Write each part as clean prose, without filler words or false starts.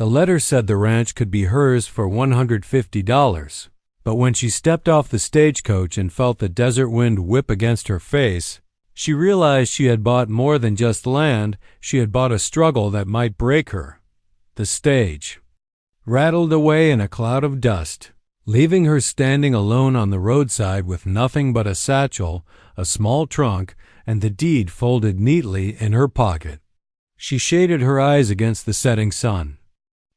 The letter said the ranch could be hers for $150, but when she stepped off the stagecoach and felt the desert wind whip against her face, she realized she had bought more than just land. She had bought a struggle that might break her. The stage rattled away in a cloud of dust, leaving her standing alone on the roadside with nothing but a satchel, a small trunk, and the deed folded neatly in her pocket. She shaded her eyes against the setting sun.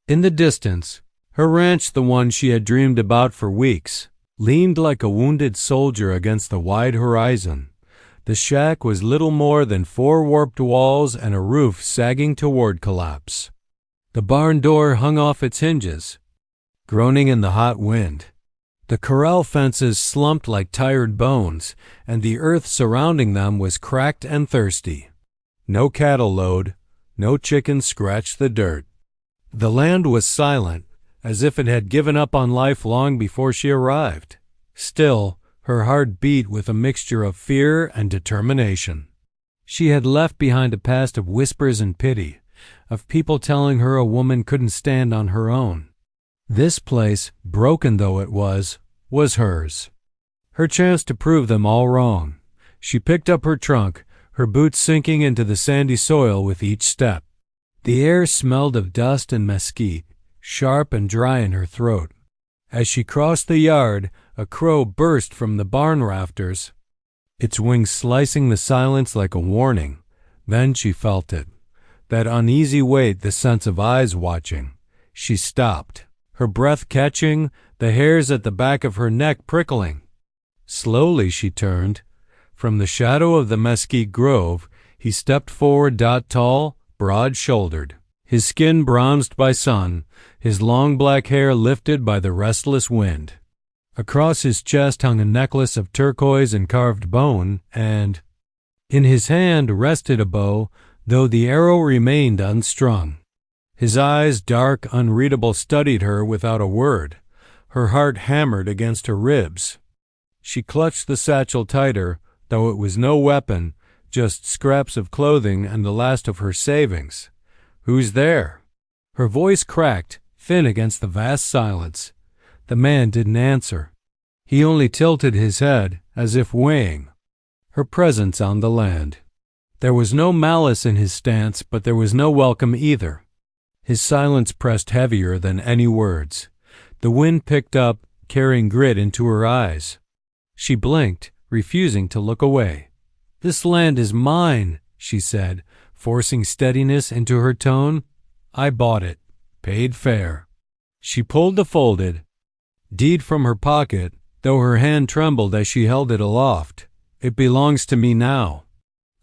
In the distance, her ranch, the one she had dreamed about for weeks, leaned like a wounded soldier against the wide horizon. The shack was little more than 4 warped walls and a roof sagging toward collapse. The barn door hung off its hinges, groaning in the hot wind. The corral fences slumped like tired bones, and the earth surrounding them was cracked and thirsty. No cattle lowed, no chickens scratched the dirt. The land was silent, as if it had given up on life long before she arrived. Still, her heart beat with a mixture of fear and determination. She had left behind a past of whispers and pity, of people telling her a woman couldn't stand on her own. This place, broken though it was hers. Her chance to prove them all wrong. She picked up her trunk, her boots sinking into the sandy soil with each step. The air smelled of dust and mesquite, sharp and dry in her throat. As she crossed the yard, a crow burst from the barn rafters, its wings slicing the silence like a warning. Then she felt it, that uneasy weight, the sense of eyes watching. She stopped, her breath catching, the hairs at the back of her neck prickling. Slowly she turned. From the shadow of the mesquite grove, he stepped forward, tall, broad-shouldered, his skin bronzed by sun, his long black hair lifted by the restless wind. Across his chest hung a necklace of turquoise and carved bone, and in his hand rested a bow, though the arrow remained unstrung. His eyes, dark, unreadable, studied her without a word. Her heart hammered against her ribs. She clutched the satchel tighter, though it was no weapon, just scraps of clothing and the last of her savings. "Who's there?" Her voice cracked, thin against the vast silence. The man didn't answer. He only tilted his head, as if weighing her presence on the land. There was no malice in his stance, but there was no welcome either. His silence pressed heavier than any words. The wind picked up, carrying grit into her eyes. She blinked, refusing to look away. "This land is mine," she said, forcing steadiness into her tone. "I bought it, paid fair." She pulled the folded deed from her pocket, though her hand trembled as she held it aloft. "It belongs to me now."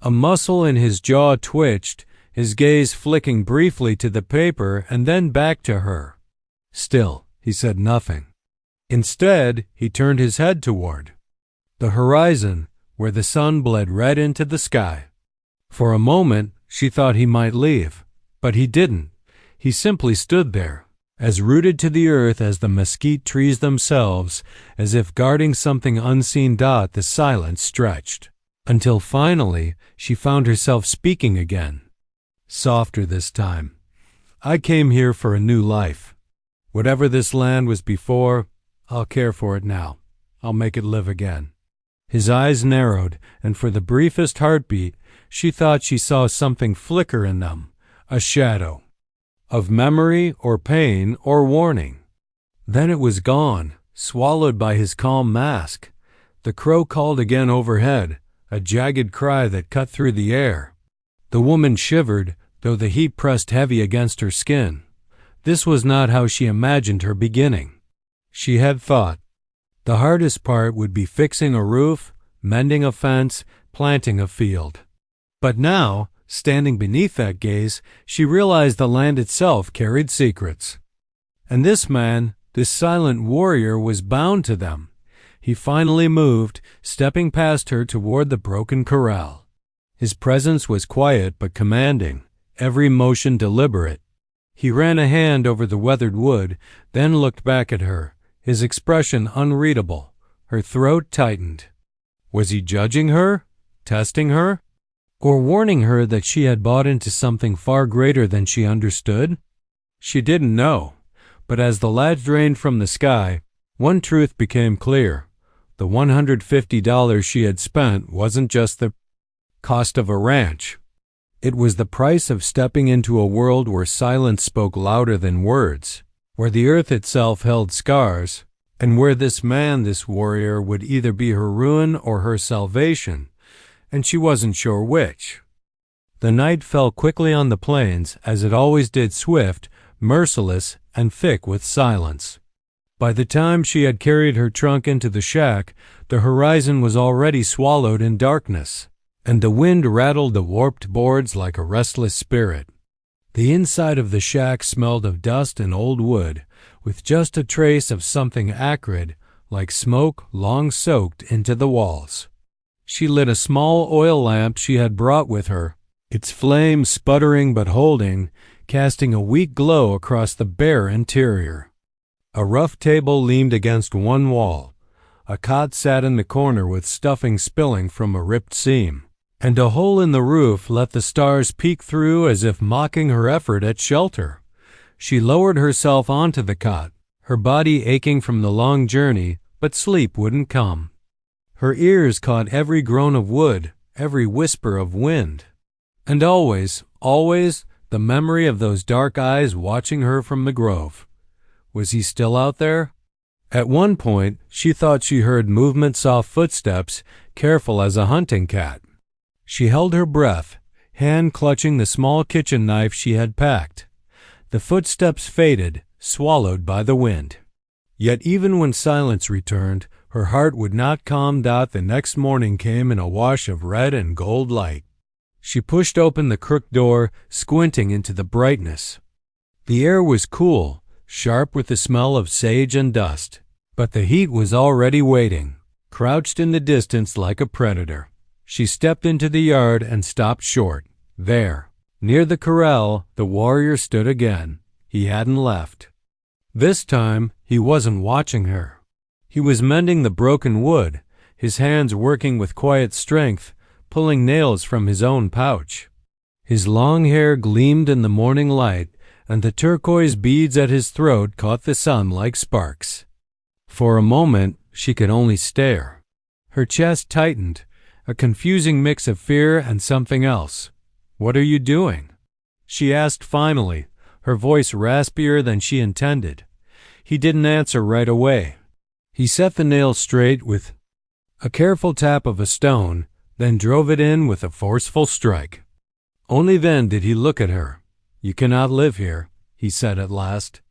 A muscle in his jaw twitched, his gaze flicking briefly to the paper and then back to her. Still, he said nothing. Instead, he turned his head toward the horizon, where the sun bled red into the sky. For a moment, she thought he might leave, but he didn't. He simply stood there, as rooted to the earth as the mesquite trees themselves, as if guarding something unseen. The silence stretched, until finally she found herself speaking again, softer this time. "I came here for a new life. Whatever this land was before, I'll care for it now. I'll make it live again." His eyes narrowed, and for the briefest heartbeat, she thought she saw something flicker in them, a shadow of memory or pain or warning. Then it was gone, swallowed by his calm mask. The crow called again overhead, a jagged cry that cut through the air. The woman shivered, though the heat pressed heavy against her skin. This was not how she imagined her beginning. She had thought the hardest part would be fixing a roof, mending a fence, planting a field. But now, standing beneath that gaze, she realized the land itself carried secrets. And this man, this silent warrior, was bound to them. He finally moved, stepping past her toward the broken corral. His presence was quiet but commanding, every motion deliberate. He ran a hand over the weathered wood, then looked back at her, his expression unreadable. Her throat tightened. Was he judging her? Testing her? Or warning her that she had bought into something far greater than she understood? She didn't know, but as the light drained from the sky, one truth became clear. The $150 she had spent wasn't just the cost of a ranch. It was the price of stepping into a world where silence spoke louder than words, where the earth itself held scars, and where this man, this warrior, would either be her ruin or her salvation, and she wasn't sure which. The night fell quickly on the plains, as it always did, swift, merciless, and thick with silence. By the time she had carried her trunk into the shack, the horizon was already swallowed in darkness, and the wind rattled the warped boards like a restless spirit. The inside of the shack smelled of dust and old wood, with just a trace of something acrid, like smoke long soaked into the walls. She lit a small oil lamp she had brought with her, its flame sputtering but holding, casting a weak glow across the bare interior. A rough table leaned against one wall. A cot sat in the corner with stuffing spilling from a ripped seam, and a hole in the roof let the stars peek through as if mocking her effort at shelter. She lowered herself onto the cot, her body aching from the long journey, but sleep wouldn't come. Her ears caught every groan of wood, every whisper of wind. And always, always, the memory of those dark eyes watching her from the grove. Was he still out there? At one point, she thought she heard movement, soft footsteps, careful as a hunting cat. She held her breath, hand clutching the small kitchen knife she had packed. The footsteps faded, swallowed by the wind. Yet even when silence returned, her heart would not calm. The next morning came in a wash of red and gold light. She pushed open the crook door, squinting into the brightness. The air was cool, sharp with the smell of sage and dust, but the heat was already waiting, crouched in the distance like a predator. She stepped into the yard and stopped short. There, near the corral, the warrior stood again. He hadn't left. This time, he wasn't watching her. He was mending the broken wood, his hands working with quiet strength, pulling nails from his own pouch. His long hair gleamed in the morning light, and the turquoise beads at his throat caught the sun like sparks. For a moment, she could only stare. Her chest tightened, a confusing mix of fear and something else. "What are you doing?" she asked finally, her voice raspier than she intended. He didn't answer right away. He set the nail straight with a careful tap of a stone, then drove it in with a forceful strike. Only then did he look at her. "You cannot live here," he said at last.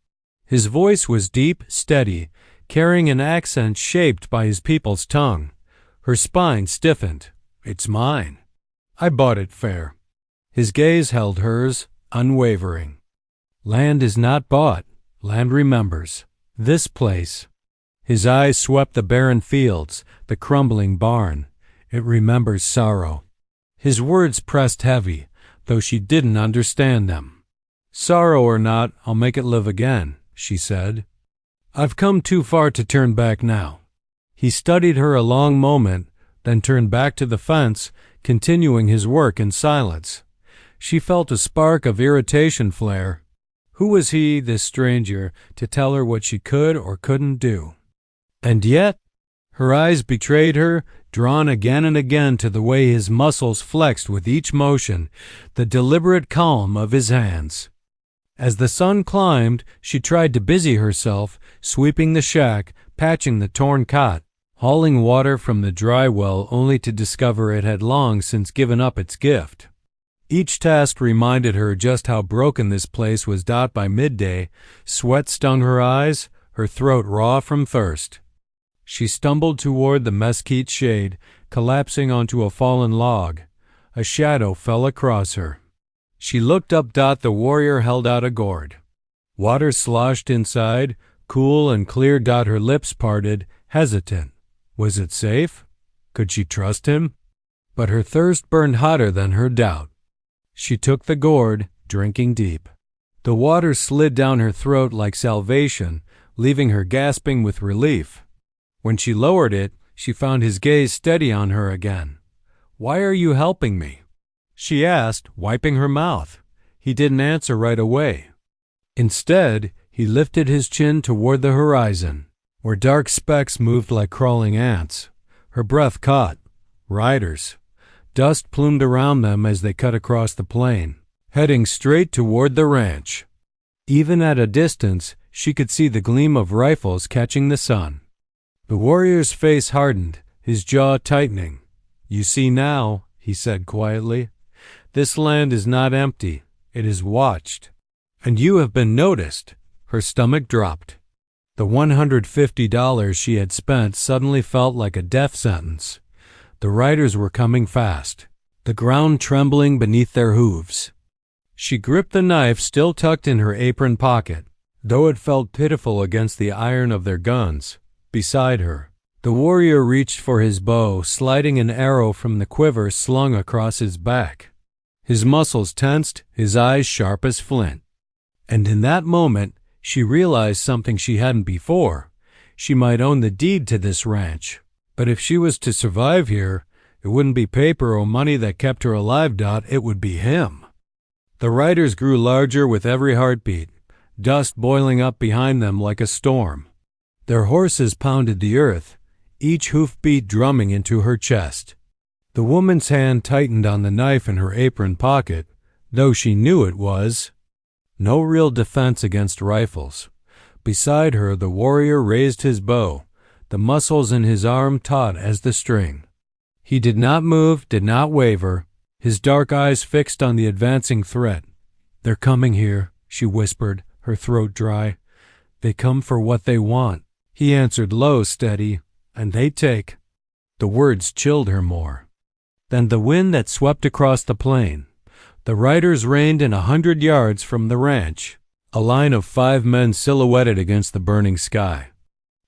His voice was deep, steady, carrying an accent shaped by his people's tongue. Her spine stiffened. "It's mine. I bought it fair." His gaze held hers, unwavering. "Land is not bought. Land remembers. This place." His eyes swept the barren fields, the crumbling barn. "It remembers sorrow." His words pressed heavy, though she didn't understand them. "Sorrow or not, I'll make it live again," she said. "I've come too far to turn back now." He studied her a long moment, then turned back to the fence, continuing his work in silence. She felt a spark of irritation flare. Who was he, this stranger, to tell her what she could or couldn't do? And yet, her eyes betrayed her, drawn again and again to the way his muscles flexed with each motion, the deliberate calm of his hands. As the sun climbed, she tried to busy herself, sweeping the shack, patching the torn cot, hauling water from the dry well only to discover it had long since given up its gift. Each task reminded her just how broken this place was. By midday, sweat stung her eyes, her throat raw from thirst. She stumbled toward the mesquite shade, collapsing onto a fallen log. A shadow fell across her. She looked up. The warrior held out a gourd. Water sloshed inside, cool and clear. Her lips parted, hesitant. Was it safe? Could she trust him? But her thirst burned hotter than her doubt. She took the gourd, drinking deep. The water slid down her throat like salvation, leaving her gasping with relief. When she lowered it, she found his gaze steady on her again. "Why are you helping me?" she asked, wiping her mouth. He didn't answer right away. Instead, he lifted his chin toward the horizon, where dark specks moved like crawling ants. Her breath caught. Riders. Dust plumed around them as they cut across the plain, heading straight toward the ranch. Even at a distance, she could see the gleam of rifles catching the sun. The warrior's face hardened, his jaw tightening. "You see now," he said quietly, "this land is not empty. It is watched. And you have been noticed." Her stomach dropped. The $150 she had spent suddenly felt like a death sentence. The riders were coming fast, the ground trembling beneath their hooves. She gripped the knife still tucked in her apron pocket, though it felt pitiful against the iron of their guns. Beside her, the warrior reached for his bow, sliding an arrow from the quiver slung across his back. His muscles tensed, his eyes sharp as flint. And in that moment, she realized something she hadn't before. She might own the deed to this ranch, but if she was to survive here, it wouldn't be paper or money that kept her alive, it would be him. The riders grew larger with every heartbeat, dust boiling up behind them like a storm. Their horses pounded the earth, each hoofbeat drumming into her chest. The woman's hand tightened on the knife in her apron pocket, though she knew it was. No real defense against rifles. Beside her, the warrior raised his bow, the muscles in his arm taut as the string. He did not move, did not waver, his dark eyes fixed on the advancing threat. "They're coming here," she whispered, her throat dry. "They come for what they want," he answered low, steady, "and they take." The words chilled her more than the wind that swept across the plain. The riders reined in 100 yards from the ranch, a line of 5 men silhouetted against the burning sky.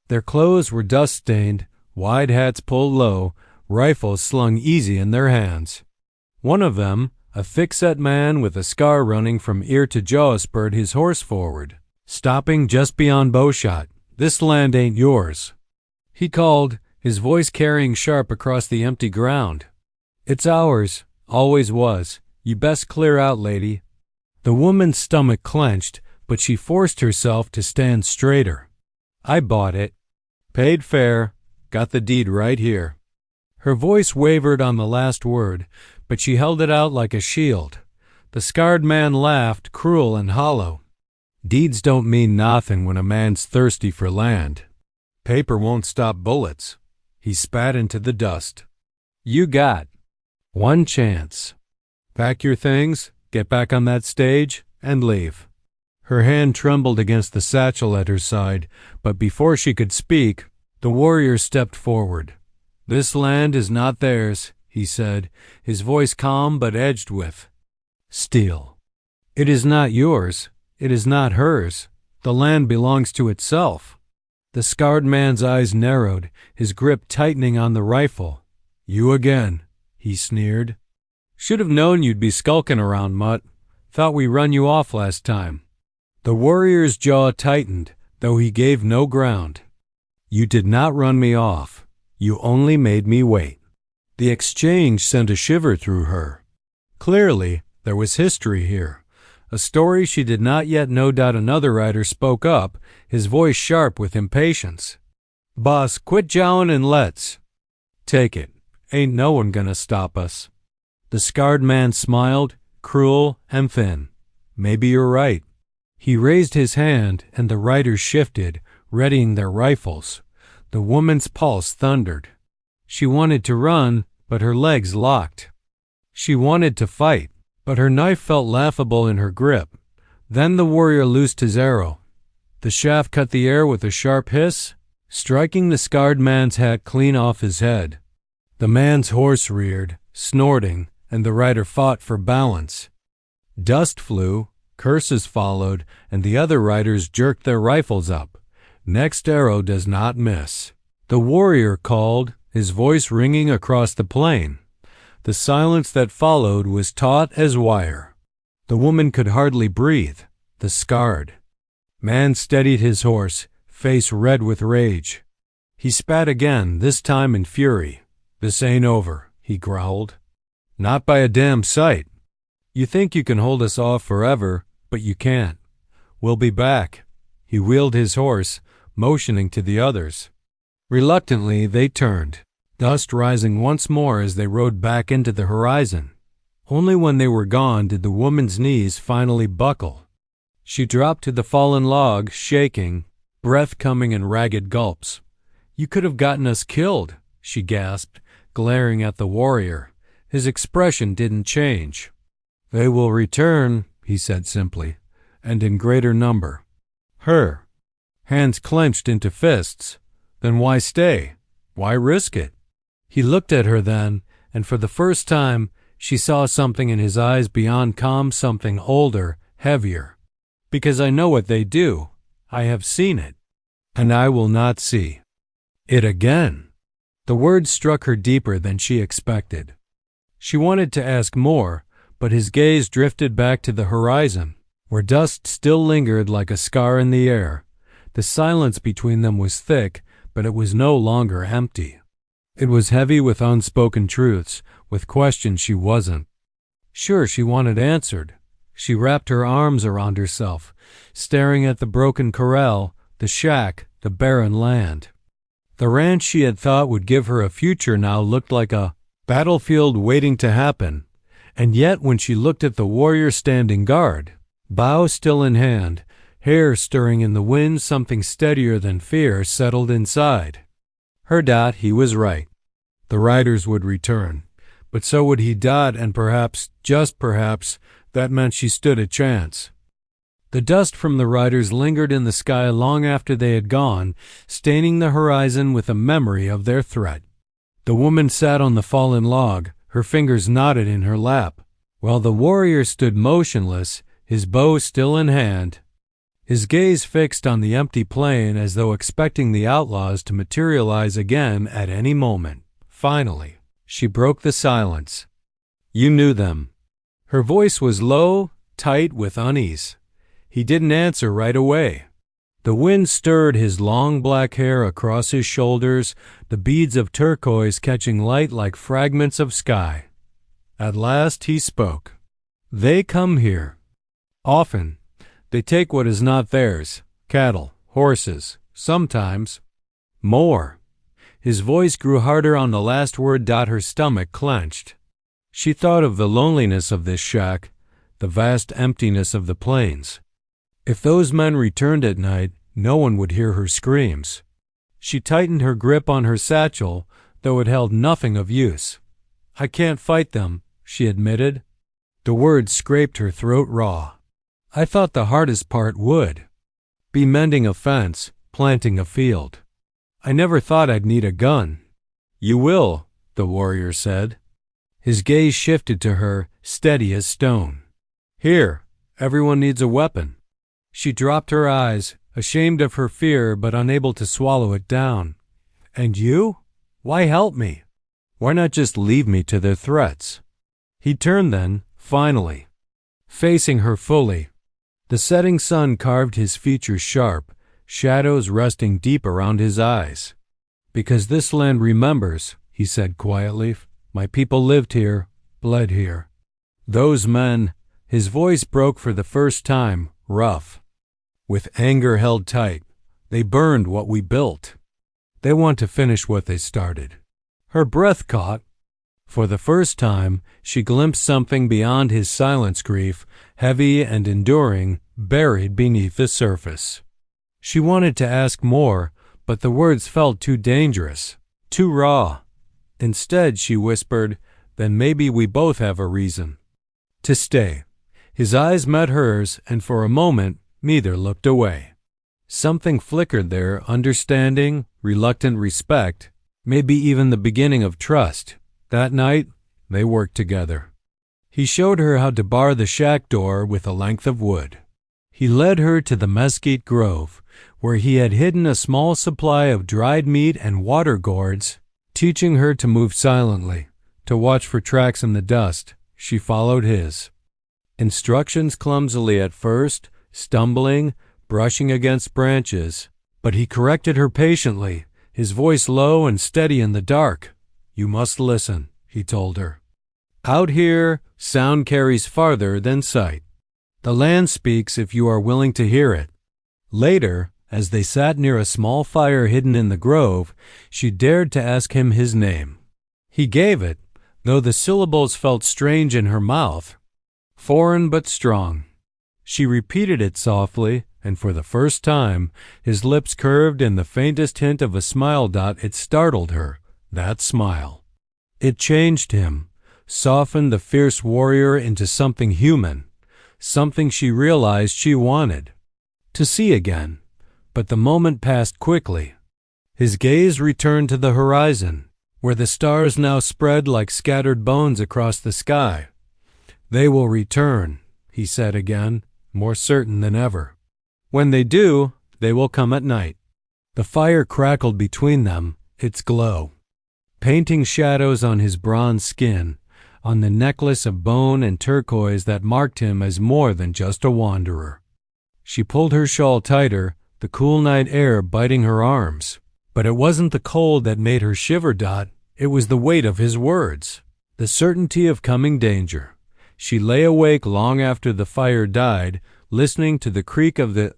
Their clothes were dust-stained, wide hats pulled low, rifles slung easy in their hands. One of them, a thick-set man with a scar running from ear to jaw, spurred his horse forward, stopping just beyond bowshot. "This land ain't yours," he called, his voice carrying sharp across the empty ground. "It's ours, always was. You best clear out, lady." The woman's stomach clenched, but she forced herself to stand straighter. "I bought it. Paid fair. Got the deed right here." Her voice wavered on the last word, but she held it out like a shield. The scarred man laughed, cruel and hollow. "Deeds don't mean nothing when a man's thirsty for land. Paper won't stop bullets." He spat into the dust. "You got one chance. Pack your things, get back on that stage, and leave." Her hand trembled against the satchel at her side, but before she could speak, the warrior stepped forward. "This land is not theirs," he said, his voice calm but edged with steel. "It is not yours. It is not hers. The land belongs to itself." The scarred man's eyes narrowed, his grip tightening on the rifle. "You again," he sneered. "Should have known you'd be skulking around, Mutt. Thought we run you off last time." The warrior's jaw tightened, though he gave no ground. "You did not run me off. You only made me wait." The exchange sent a shiver through her. Clearly, there was history here. A story she did not yet know. Another rider spoke up, his voice sharp with impatience. "Boss, quit jowin' and let's take it. Ain't no one gonna stop us." The scarred man smiled, cruel and thin. "Maybe you're right." He raised his hand, and the riders shifted, readying their rifles. The woman's pulse thundered. She wanted to run, but her legs locked. She wanted to fight, but her knife felt laughable in her grip. Then the warrior loosed his arrow. The shaft cut the air with a sharp hiss, striking the scarred man's hat clean off his head. The man's horse reared, snorting, and the rider fought for balance. Dust flew, curses followed, and the other riders jerked their rifles up. "Next arrow does not miss," the warrior called, his voice ringing across the plain. The silence that followed was taut as wire. The woman could hardly breathe. The scarred man steadied his horse, face red with rage. He spat again, this time in fury. "This ain't over," he growled. "Not by a damn sight. You think you can hold us off forever, but you can't. We'll be back." He wheeled his horse, motioning to the others. Reluctantly, they turned, dust rising once more as they rode back into the horizon. Only when they were gone did the woman's knees finally buckle. She dropped to the fallen log, shaking, breath coming in ragged gulps. "You could have gotten us killed," she gasped, glaring at the warrior. His expression didn't change. "They will return," he said simply, "and in greater number." Her hands clenched into fists. Then why stay? Why risk it? He looked at her then, and for the first time, she saw something in his eyes beyond calm, something older, heavier. "Because I know what they do. I have seen it. And I will not see it again." The words struck her deeper than she expected. She wanted to ask more, but his gaze drifted back to the horizon, where dust still lingered like a scar in the air. The silence between them was thick, but it was no longer empty. It was heavy with unspoken truths, with questions she wasn't sure she wanted answered. She wrapped her arms around herself, staring at the broken corral, the shack, the barren land. The ranch she had thought would give her a future now looked like a battlefield waiting to happen. And yet when she looked at the warrior standing guard, bow still in hand, hair stirring in the wind, something steadier than fear settled inside. He was right. The riders would return. But so would he. And perhaps, just perhaps, that meant she stood a chance. The dust from the riders lingered in the sky long after they had gone, staining the horizon with a memory of their threat. The woman sat on the fallen log, her fingers knotted in her lap, while the warrior stood motionless, his bow still in hand, his gaze fixed on the empty plain as though expecting the outlaws to materialize again at any moment. Finally, she broke the silence. "You knew them." Her voice was low, tight with unease. He didn't answer right away. The wind stirred his long black hair across his shoulders, the beads of turquoise catching light like fragments of sky. At last he spoke. "They come here. Often. They take what is not theirs, cattle, horses, sometimes more." His voice grew harder on the last word. Her stomach clenched. She thought of the loneliness of this shack, the vast emptiness of the plains. If those men returned at night, no one would hear her screams. She tightened her grip on her satchel, though it held nothing of use. "I can't fight them," she admitted. The words scraped her throat raw. "I thought the hardest part would be mending a fence, planting a field. I never thought I'd need a gun." "You will," the warrior said. His gaze shifted to her, steady as stone. "Here, everyone needs a weapon." She dropped her eyes, ashamed of her fear but unable to swallow it down. "And you? Why help me? Why not just leave me to their threats?" He turned then, finally, facing her fully. The setting sun carved his features sharp, shadows resting deep around his eyes. "Because this land remembers," he said quietly. "My people lived here, bled here. Those men," his voice broke for the first time, rough, with anger held tight, "they burned what we built. They want to finish what they started." Her breath caught. For the first time, she glimpsed something beyond his silence grief, heavy and enduring, buried beneath the surface. She wanted to ask more, but the words felt too dangerous, too raw. Instead, she whispered, "Then maybe we both have a reason to stay." His eyes met hers, and for a moment, neither looked away. Something flickered there, understanding, reluctant respect, maybe even the beginning of trust. That night, they worked together. He showed her how to bar the shack door with a length of wood. He led her to the mesquite grove, where he had hidden a small supply of dried meat and water gourds, teaching her to move silently, to watch for tracks in the dust. She followed his instructions clumsily at first, stumbling, brushing against branches, but he corrected her patiently, his voice low and steady in the dark. "You must listen," he told her. "Out here, sound carries farther than sight. The land speaks if you are willing to hear it. Later, as they sat near a small fire hidden in the grove, she dared to ask him his name. He gave it, though the syllables felt strange in her mouth, foreign but strong. She repeated it softly, and for the first time, his lips curved in the faintest hint of a smile. It startled her, that smile. It changed him, softened the fierce warrior into something human, something she realized she wanted to see again. But the moment passed quickly. His gaze returned to the horizon, where the stars now spread like scattered bones across the sky. They will return, he said again, more certain than ever. When they do, they will come at night. The fire crackled between them, its glow painting shadows on his bronze skin, on the necklace of bone and turquoise that marked him as more than just a wanderer. She pulled her shawl tighter, the cool night air biting her arms. But it wasn't the cold that made her shiver. It was the weight of his words, the certainty of coming danger. She lay awake long after the fire died, listening to the creak of the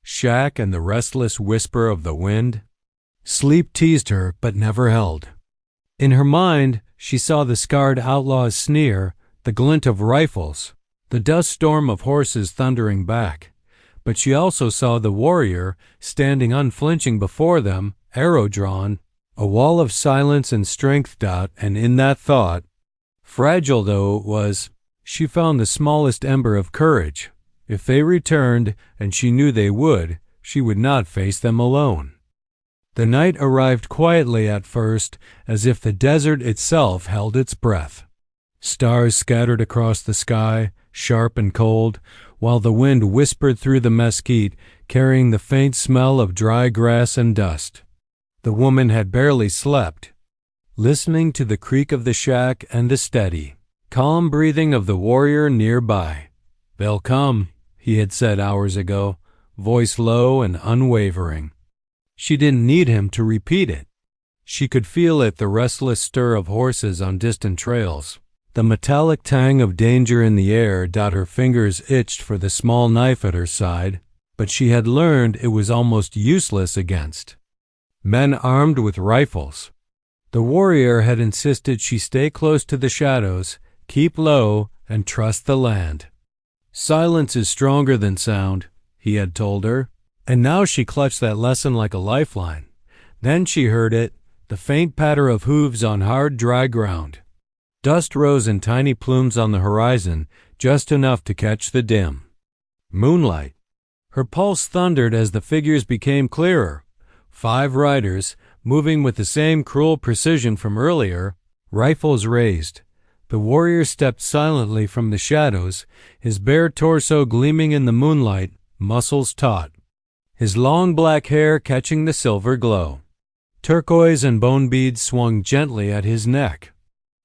shack and the restless whisper of the wind. Sleep teased her, but never held. In her mind, she saw the scarred outlaw's sneer, the glint of rifles, the dust storm of horses thundering back. But she also saw the warrior, standing unflinching before them, arrow drawn, a wall of silence and strength. And in that thought, fragile though it was, she found the smallest ember of courage. If they returned, and she knew they would, she would not face them alone. The night arrived quietly at first, as if the desert itself held its breath. Stars scattered across the sky, sharp and cold, while the wind whispered through the mesquite, carrying the faint smell of dry grass and dust. The woman had barely slept, listening to the creak of the shack and the steady, calm breathing of the warrior nearby. "They'll come," he had said hours ago, voice low and unwavering. She didn't need him to repeat it. She could feel it, the restless stir of horses on distant trails, the metallic tang of danger in the air. Her fingers itched for the small knife at her side, but she had learned it was almost useless against men armed with rifles. The warrior had insisted she stay close to the shadows, keep low, and trust the land. Silence is stronger than sound, he had told her, and now she clutched that lesson like a lifeline. Then she heard it, the faint patter of hooves on hard, dry ground. Dust rose in tiny plumes on the horizon, just enough to catch the dim moonlight. Her pulse thundered as the figures became clearer. 5 riders, moving with the same cruel precision from earlier, rifles raised. The warrior stepped silently from the shadows, his bare torso gleaming in the moonlight, muscles taut, his long black hair catching the silver glow. Turquoise and bone beads swung gently at his neck.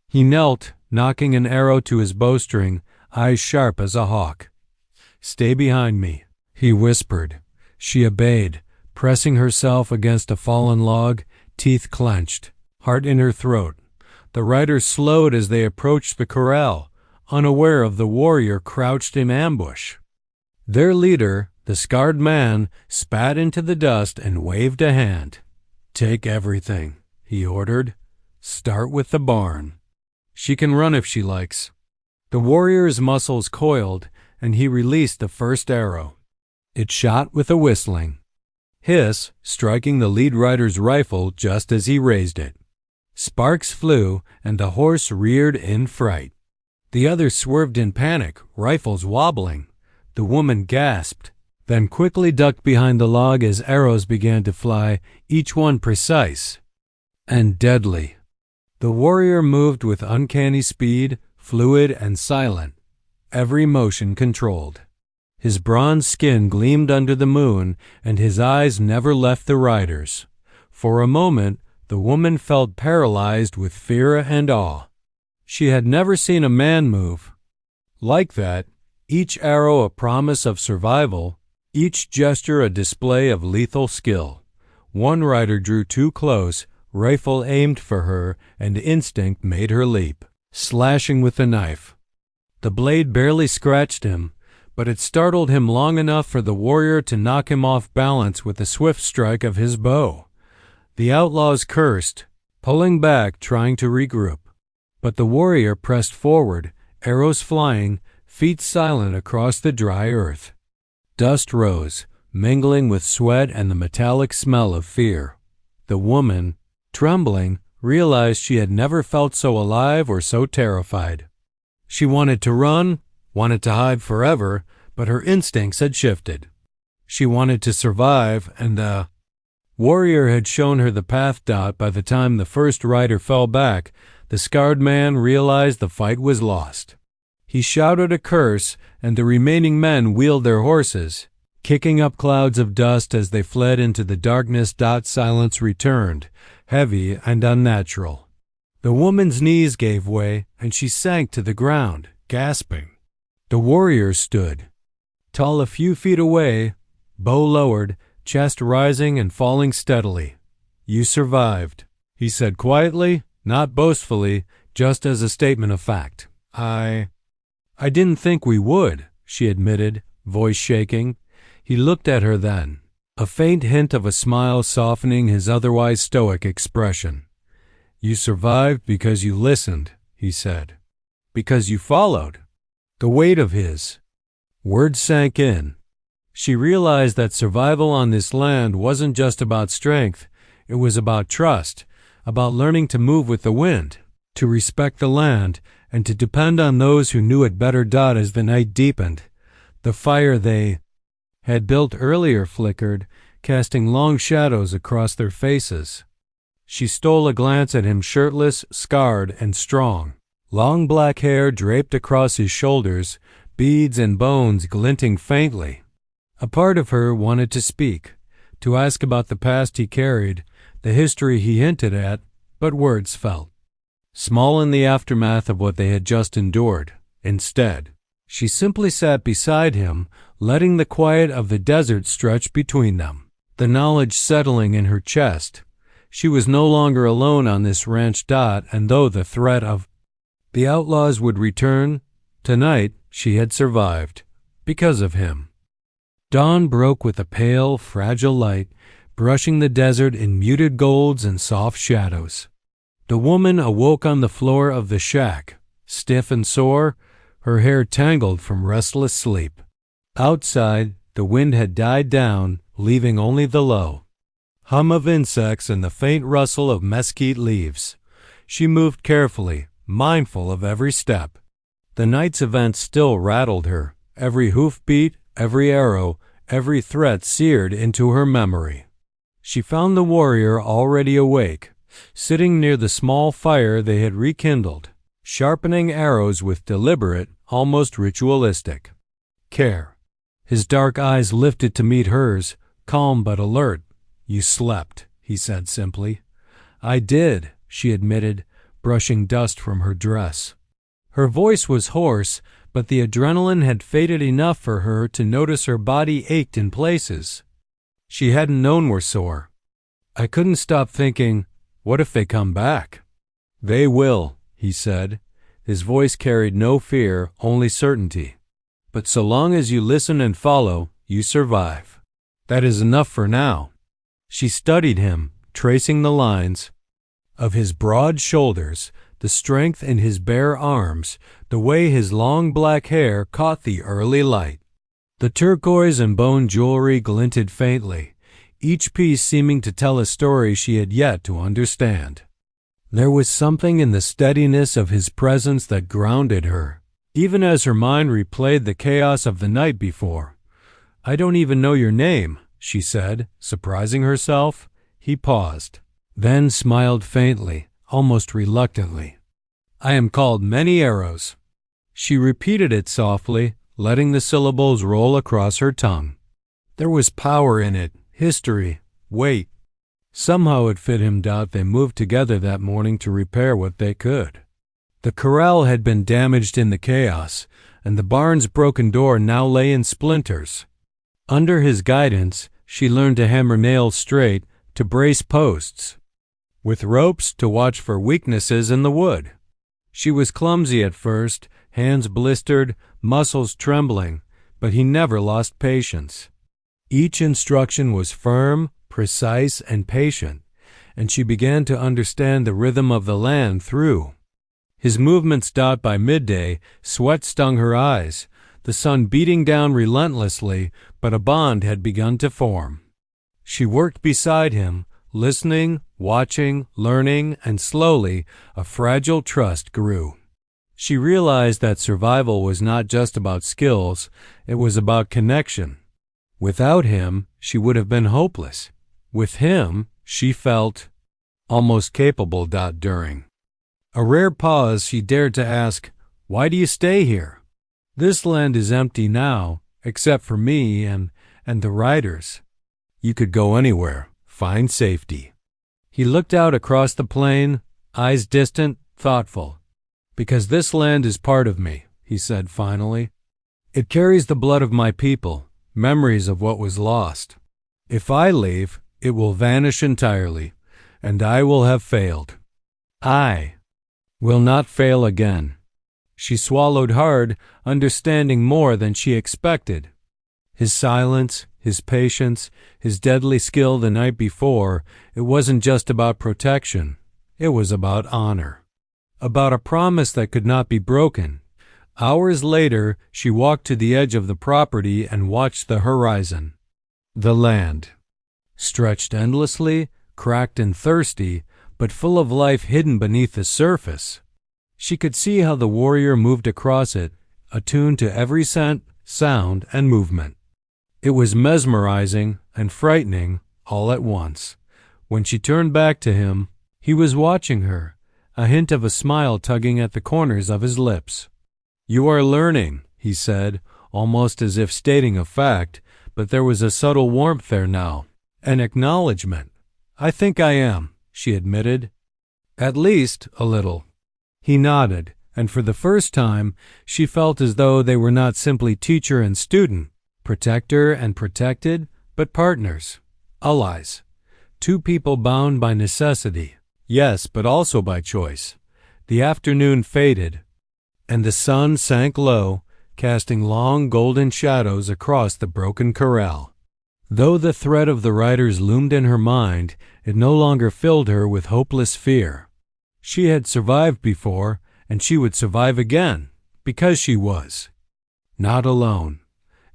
He knelt, knocking an arrow to his bowstring, eyes sharp as a hawk. "Stay behind me," he whispered. She obeyed, pressing herself against a fallen log, teeth clenched, heart in her throat. The riders slowed as they approached the corral, unaware of the warrior crouched in ambush. Their leader, the scarred man, spat into the dust and waved a hand. "Take everything," he ordered. "Start with the barn. She can run if she likes." The warrior's muscles coiled, and he released the first arrow. It shot with a whistling hiss, striking the lead rider's rifle just as he raised it. Sparks flew, and the horse reared in fright. The others swerved in panic, rifles wobbling. The woman gasped, then quickly ducked behind the log as arrows began to fly, each one precise and deadly. The warrior moved with uncanny speed, fluid and silent, every motion controlled. His bronze skin gleamed under the moon, and his eyes never left the riders. For a moment, the woman felt paralyzed with fear and awe. She had never seen a man move like that, each arrow a promise of survival, each gesture a display of lethal skill. One rider drew too close, rifle aimed for her, and instinct made her leap, slashing with the knife. The blade barely scratched him, but it startled him long enough for the warrior to knock him off balance with a swift strike of his bow. The outlaws cursed, pulling back, trying to regroup. But the warrior pressed forward, arrows flying, feet silent across the dry earth. Dust rose, mingling with sweat and the metallic smell of fear. The woman, trembling, realized she had never felt so alive or so terrified. She wanted to run, wanted to hide forever, but her instincts had shifted. She wanted to survive, and the warrior had shown her the path. By the time the first rider fell back, the scarred man realized the fight was lost. He shouted a curse, and the remaining men wheeled their horses, kicking up clouds of dust as they fled into the darkness. Silence returned, heavy and unnatural. The woman's knees gave way, and she sank to the ground, gasping. The warrior stood, tall a few feet away, bow lowered, chest rising and falling steadily. "You survived," he said quietly, not boastfully, just as a statement of fact. I didn't think we would," she admitted, voice shaking. He looked at her then, a faint hint of a smile softening his otherwise stoic expression. "You survived because you listened," he said. "Because you followed." The weight of his words sank in. She realized that survival on this land wasn't just about strength, it was about trust, about learning to move with the wind, to respect the land, and to depend on those who knew it better. As the night deepened, the fire they had built earlier flickered, casting long shadows across their faces. She stole a glance at him, shirtless, scarred, and strong. Long black hair draped across his shoulders, beads and bones glinting faintly. A part of her wanted to speak, to ask about the past he carried, the history he hinted at, but words felt small in the aftermath of what they had just endured. Instead, she simply sat beside him, letting the quiet of the desert stretch between them, the knowledge settling in her chest. She was no longer alone on this ranch. And though the threat of the outlaws would return, tonight she had survived, because of him. Dawn broke with a pale, fragile light, brushing the desert in muted golds and soft shadows. The woman awoke on the floor of the shack, stiff and sore, her hair tangled from restless sleep. Outside, the wind had died down, leaving only the low hum of insects and the faint rustle of mesquite leaves. She moved carefully, mindful of every step. The night's events still rattled her, every hoofbeat, every arrow, every threat seared into her memory. She found the warrior already awake, sitting near the small fire they had rekindled, sharpening arrows with deliberate, almost ritualistic care. His dark eyes lifted to meet hers, calm but alert. "You slept," he said simply. "I did," she admitted, brushing dust from her dress. Her voice was hoarse, but the adrenaline had faded enough for her to notice her body ached in places she hadn't known were sore. "I couldn't stop thinking, what if they come back?" "They will," he said. His voice carried no fear, only certainty. "But so long as you listen and follow, you survive. That is enough for now." She studied him, tracing the lines of his broad shoulders, the strength in his bare arms, the way his long black hair caught the early light. The turquoise and bone jewelry glinted faintly, each piece seeming to tell a story she had yet to understand. There was something in the steadiness of his presence that grounded her, even as her mind replayed the chaos of the night before. "I don't even know your name," she said, surprising herself. He paused, then smiled faintly, almost reluctantly. "I am called Many Arrows." She repeated it softly, letting the syllables roll across her tongue. There was power in it, history, weight. Somehow it fit him. They moved together that morning to repair what they could. The corral had been damaged in the chaos, and the barn's broken door now lay in splinters. Under his guidance, she learned to hammer nails straight, to brace posts with ropes, to watch for weaknesses in the wood. She was clumsy at first, hands blistered, muscles trembling, but he never lost patience. Each instruction was firm, precise, and patient, and she began to understand the rhythm of the land through. His movements stopped by midday, sweat stung her eyes, the sun beating down relentlessly, but a bond had begun to form. She worked beside him, listening, watching, learning, and slowly a fragile trust grew. She realized that survival was not just about skills, it was about connection. Without him, she would have been hopeless. With him, she felt almost capable. During a rare pause, she dared to ask, "Why do you stay here? This land is empty now, except for me and the riders. You could go anywhere, find safety." He looked out across the plain, eyes distant, thoughtful. "Because this land is part of me," he said finally. "It carries the blood of my people, memories of what was lost. If I leave, it will vanish entirely, and I will have failed. I will not fail again." She swallowed hard, understanding more than she expected. His silence, his patience, his deadly skill the night before, it wasn't just about protection. It was about honor. About a promise that could not be broken. Hours later, she walked to the edge of the property and watched the horizon. The land stretched endlessly, cracked and thirsty, but full of life hidden beneath the surface. She could see how the warrior moved across it, attuned to every scent, sound, and movement. It was mesmerizing and frightening all at once. When she turned back to him, he was watching her, a hint of a smile tugging at the corners of his lips. "You are learning," he said, almost as if stating a fact, but there was a subtle warmth there now, an acknowledgement. "I think I am," she admitted. "At least a little." He nodded, and for the first time she felt as though they were not simply teacher and student, protector and protected, but partners, allies, two people bound by necessity, yes, but also by choice. The afternoon faded, and the sun sank low, casting long golden shadows across the broken corral. Though the threat of the riders loomed in her mind, it no longer filled her with hopeless fear. She had survived before, and she would survive again, because she was not alone.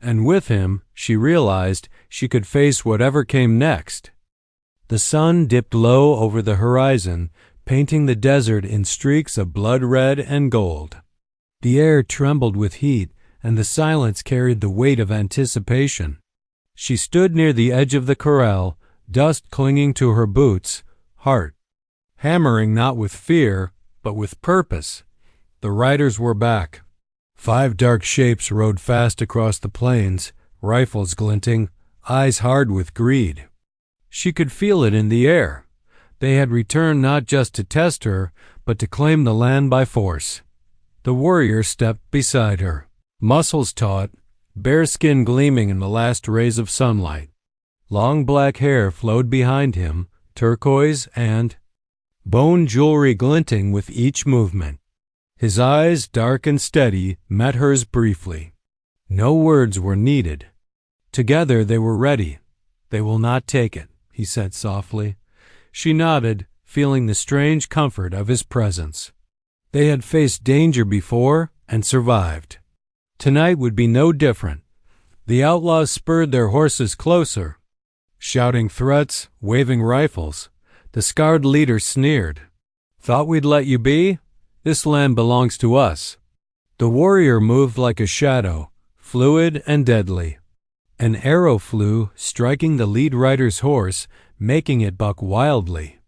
And with him, she realized she could face whatever came next. The sun dipped low over the horizon, painting the desert in streaks of blood red and gold. The air trembled with heat, and the silence carried the weight of anticipation. She stood near the edge of the corral, dust clinging to her boots, heart hammering not with fear, but with purpose. The riders were back. 5 dark shapes rode fast across the plains, rifles glinting, eyes hard with greed. She could feel it in the air. They had returned not just to test her, but to claim the land by force. The warrior stepped beside her, muscles taut, bare skin gleaming in the last rays of sunlight. Long black hair flowed behind him, turquoise and bone jewelry glinting with each movement. His eyes, dark and steady, met hers briefly. No words were needed. Together they were ready. "They will not take it," he said softly. She nodded, feeling the strange comfort of his presence. They had faced danger before and survived. Tonight would be no different. The outlaws spurred their horses closer, shouting threats, waving rifles. The scarred leader sneered. "Thought we'd let you be? This land belongs to us." The warrior moved like a shadow, fluid and deadly. An arrow flew, striking the lead rider's horse, making it buck wildly.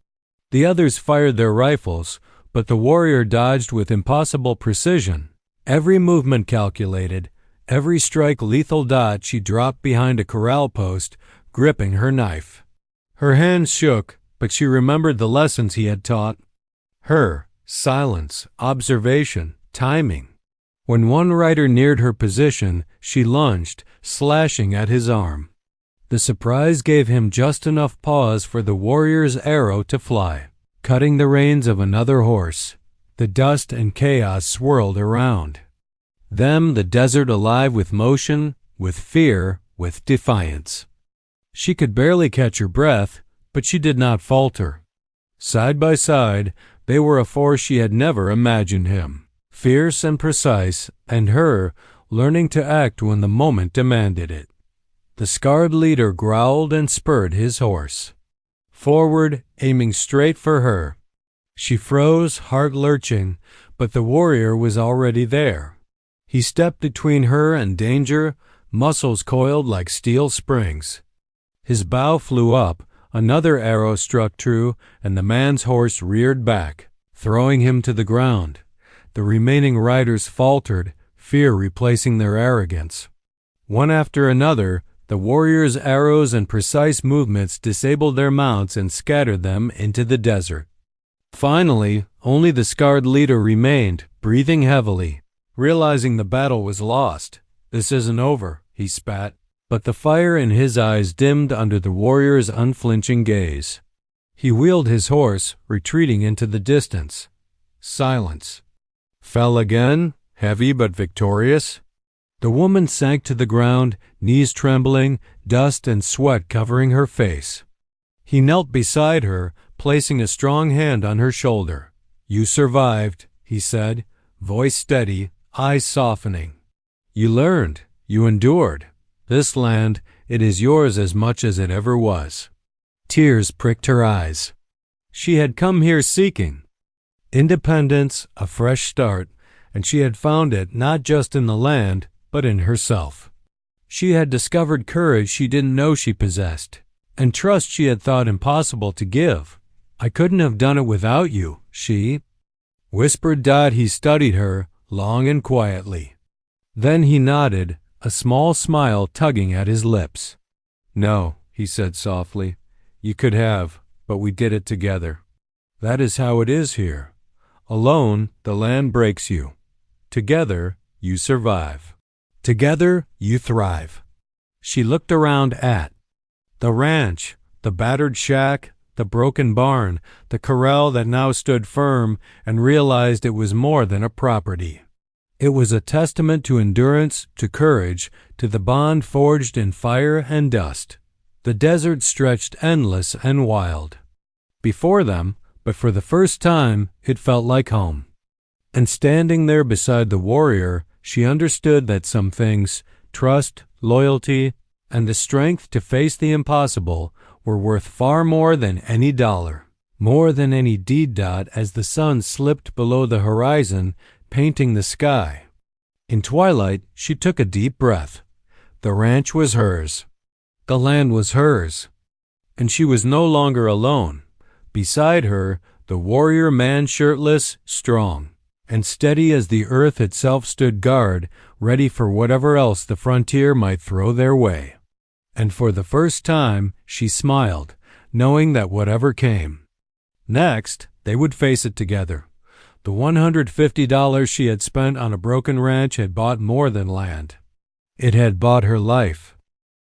The others fired their rifles, but the warrior dodged with impossible precision. Every movement calculated, every strike lethal. She dropped behind a corral post, gripping her knife. Her hands shook, but she remembered the lessons he had taught her: silence, observation, timing. When one rider neared her position, she lunged, slashing at his arm. The surprise gave him just enough pause for the warrior's arrow to fly, cutting the reins of another horse. The dust and chaos swirled around them, the desert alive with motion, with fear, with defiance. She could barely catch her breath, but she did not falter. Side by side, they were a force she had never imagined him, fierce and precise, and her learning to act when the moment demanded it. The scarred leader growled and spurred his horse forward, aiming straight for her. She froze, heart lurching, but the warrior was already there. He stepped between her and danger, muscles coiled like steel springs. His bow flew up, another arrow struck true, and the man's horse reared back, throwing him to the ground. The remaining riders faltered, fear replacing their arrogance. One after another, the warriors' arrows and precise movements disabled their mounts and scattered them into the desert. Finally, only the scarred leader remained, breathing heavily, realizing the battle was lost. "This isn't over," he spat, but the fire in his eyes dimmed under the warrior's unflinching gaze. He wheeled his horse, retreating into the distance. Silence. Fell again, heavy but victorious. The woman sank to the ground, knees trembling, dust and sweat covering her face. He knelt beside her, placing a strong hand on her shoulder. "You survived," he said, voice steady, eyes softening. "You learned. You endured. This land, it is yours as much as it ever was." Tears pricked her eyes. She had come here seeking independence, a fresh start, and she had found it not just in the land, but in herself. She had discovered courage she didn't know she possessed, and trust she had thought impossible to give. "I couldn't have done it without you," she whispered. He studied her, long and quietly. Then he nodded, a small smile tugging at his lips. "No," he said softly, "you could have, but we did it together. That is how it is here. Alone, the land breaks you. Together, you survive. Together, you thrive." She looked around at the ranch, the battered shack, the broken barn, the corral that now stood firm, and realized it was more than a property. It was a testament to endurance, to courage, to the bond forged in fire and dust. The desert stretched endless and wild before them, but for the first time it felt like home. And standing there beside the warrior, she understood that some things, trust, loyalty, and the strength to face the impossible, were worth far more than any dollar, more than any deed. As the sun slipped below the horizon, painting the sky. In twilight, she took a deep breath. The ranch was hers. The land was hers. And she was no longer alone. Beside her, the warrior man, shirtless, strong, and steady as the earth itself, stood guard, ready for whatever else the frontier might throw their way. And for the first time, she smiled, knowing that whatever came next, they would face it together. The $150 she had spent on a broken ranch had bought more than land. It had bought her life.